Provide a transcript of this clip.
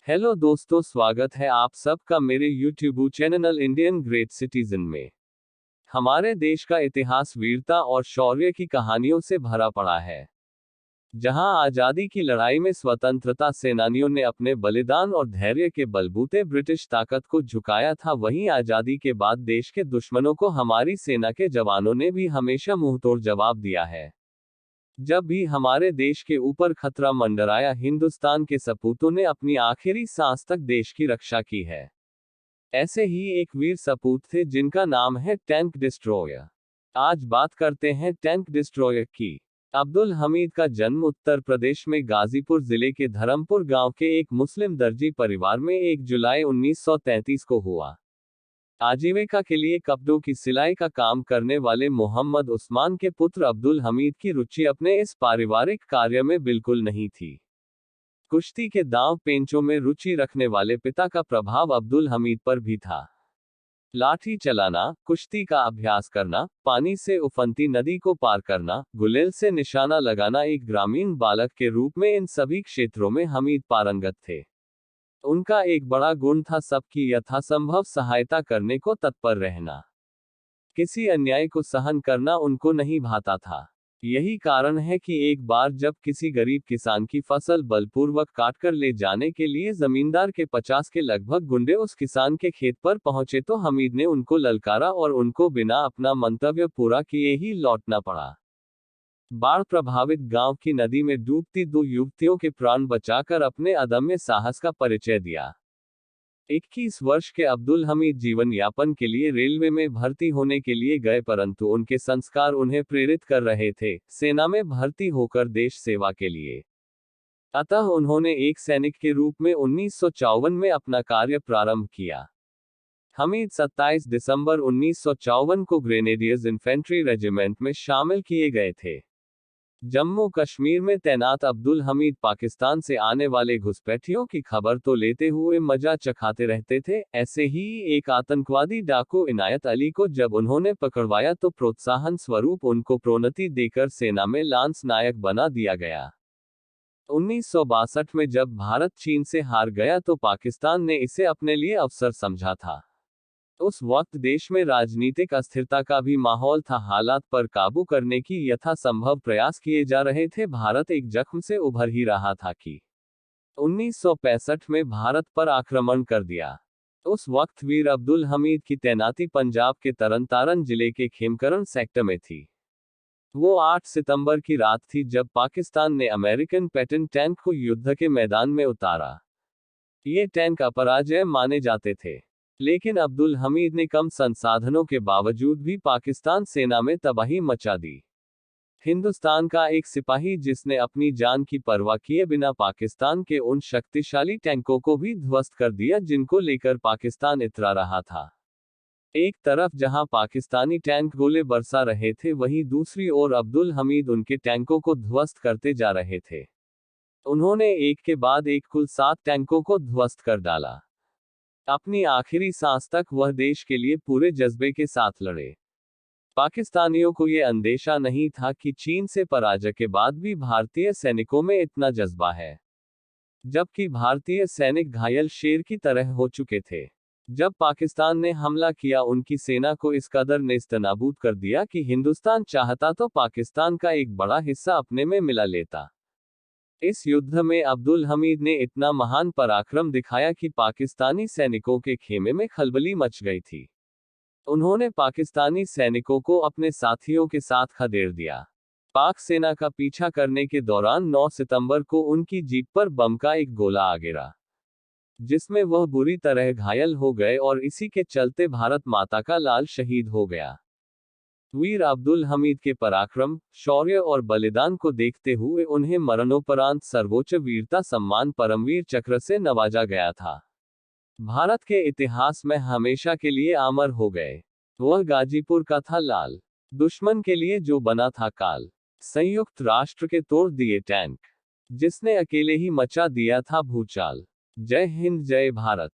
Hello दोस्तों, स्वागत है आप सबका मेरे YouTube channel Indian great citizen में। हमारे देश का इतिहास वीरता और शौर्य की कहानियों से भरा पड़ा है। जहां आजादी की लड़ाई में स्वतंत्रता सेनानियों ने अपने बलिदान और धैर्य के बलबूते ब्रिटिश ताकत को झुकाया था, वहीं आजादी के बाद देश के दुश्मनों को हमारी सेना के जवानों ने भी हमेशा मुंहतोड़ जवाब दिया है। जब भी हमारे देश के ऊपर खतरा मंडराया, हिंदुस्तान के सपूतों ने अपनी आखिरी सांस तक देश की रक्षा की है। ऐसे ही एक वीर सपूत थे जिनका नाम है टैंक डिस्ट्रॉयर। आज बात करते हैं टैंक डिस्ट्रॉयर की। अब्दुल हमीद का जन्म उत्तर प्रदेश में गाजीपुर जिले के धरमपुर गांव के एक मुस्लिम दर्जी परिवार में 1 जुलाई 1933 को हुआ। आजीविका के लिए कपड़ों की सिलाई का काम करने वाले मोहम्मद उस्मान के पुत्र अब्दुल हमीद की रुचि अपने इस पारिवारिक कार्य में बिल्कुल नहीं थी। कुश्ती के दांव पेंचों में रुचि रखने वाले पिता का प्रभाव अब्दुल हमीद पर भी था। लाठी चलाना, कुश्ती का अभ्यास करना, पानी से उफनती नदी को पार करना, गुलेल से निशाना लगाना, एक ग्रामीण बालक के रूप में इन सभी क्षेत्रों में हमीद पारंगत थे। उनका एक बड़ा गुण था सबकी यथासंभव सहायता करने को तत्पर रहना। किसी अन्याय को सहन करना उनको नहीं भाता था। यही कारण है कि एक बार जब किसी गरीब किसान की फसल बलपूर्वक काटकर ले जाने के लिए जमींदार के 50 के लगभग गुंडे उस किसान के खेत पर पहुंचे तो हमीद ने उनको ललकारा और उनको बिना अपना मंतव्य पूरा किए ही लौटना पड़ा। बाढ़ प्रभावित गांव की नदी में डूबती 2 युवतियों के प्राण बचाकर अपने अदम्य साहस का परिचय दिया। 21 वर्ष के अब्दुल हमीद जीवन यापन के लिए रेलवे में भर्ती होने के लिए गए, परंतु उनके संस्कार उन्हें प्रेरित कर रहे थे सेना में भर्ती होकर देश सेवा के लिए। अतः उन्होंने एक सैनिक के रूप में 1954 में अपना कार्य प्रारंभ किया। हमीद 27 दिसंबर 1954 को ग्रेनेडियर्स इन्फेंट्री रेजिमेंट में शामिल किए गए थे। जम्मू कश्मीर में तैनात अब्दुल हमीद पाकिस्तान से आने वाले घुसपैठियों की खबर तो लेते हुए मजा चखाते रहते थे। ऐसे ही एक आतंकवादी डाकू इनायत अली को जब उन्होंने पकड़वाया तो प्रोत्साहन स्वरूप उनको प्रोन्नति देकर सेना में लांस नायक बना दिया गया। 1962 में जब भारत चीन से हार गया तो पाकिस्तान ने इसे अपने लिए अवसर समझा था। उस वक्त देश में राजनीतिक अस्थिरता का भी माहौल था। हालात पर काबू करने की यथासंभव प्रयास किए जा रहे थे। भारत एक जख्म से उभर ही रहा था कि 1965 में भारत पर आक्रमण कर दिया। उस वक्त वीर अब्दुल हमीद की तैनाती पंजाब के तरनतारन जिले के खेमकरण सेक्टर में थी। वो 8 सितंबर की रात थी जब पाकिस्तान ने अमेरिकन पैटर्न टैंक को युद्ध के मैदान में उतारा। ये टैंक अपराजय माने जाते थे, लेकिन अब्दुल हमीद ने कम संसाधनों के बावजूद भी पाकिस्तान सेना में तबाही मचा दी। हिंदुस्तान का एक सिपाही जिसने अपनी जान की परवाह किए बिना पाकिस्तान के उन शक्तिशाली टैंकों को भी ध्वस्त कर दिया जिनको लेकर पाकिस्तान इतरा रहा था। एक तरफ जहां पाकिस्तानी टैंक गोले बरसा रहे थे, वहीं दूसरी ओर अब्दुल हमीद उनके टैंकों को ध्वस्त करते जा रहे थे। उन्होंने एक के बाद एक कुल 7 टैंकों को ध्वस्त कर डाला। अपनी आखिरी सांस तक वह देश के लिए पूरे जज्बे के साथ लड़े। पाकिस्तानियों को यह अंदेशा नहीं था कि चीन से पराजय के बाद भी भारतीय सैनिकों में इतना जज्बा है, जबकि भारतीय सैनिक घायल शेर की तरह हो चुके थे। जब पाकिस्तान ने हमला किया, उनकी सेना को इस कदर नेस्तनाबूद कर दिया कि हिंदुस्तान चाहता तो पाकिस्तान का एक बड़ा हिस्सा अपने में मिला लेता। इस युद्ध में अब्दुल हमीद ने इतना महान पराक्रम दिखाया कि पाकिस्तानी सैनिकों के खेमे में खलबली मच गई थी। उन्होंने पाकिस्तानी सैनिकों को अपने साथियों के साथ खदेड़ दिया। पाक सेना का पीछा करने के दौरान 9 सितंबर को उनकी जीप पर बम का एक गोला आ गिरा, जिसमें वह बुरी तरह घायल हो गए और इसी के चलते भारत माता का लाल शहीद हो गया। वीर अब्दुल हमीद के पराक्रम, शौर्य और बलिदान को देखते हुए उन्हें मरणोपरांत सर्वोच्च वीरता सम्मान परमवीर चक्र से नवाजा गया था। भारत के इतिहास में हमेशा के लिए अमर हो गए। वह गाजीपुर का था लाल, दुश्मन के लिए जो बना था काल, संयुक्त राष्ट्र के तोड़ दिए टैंक, जिसने अकेले ही मचा दिया था भूचाल। जय हिंद, जय भारत।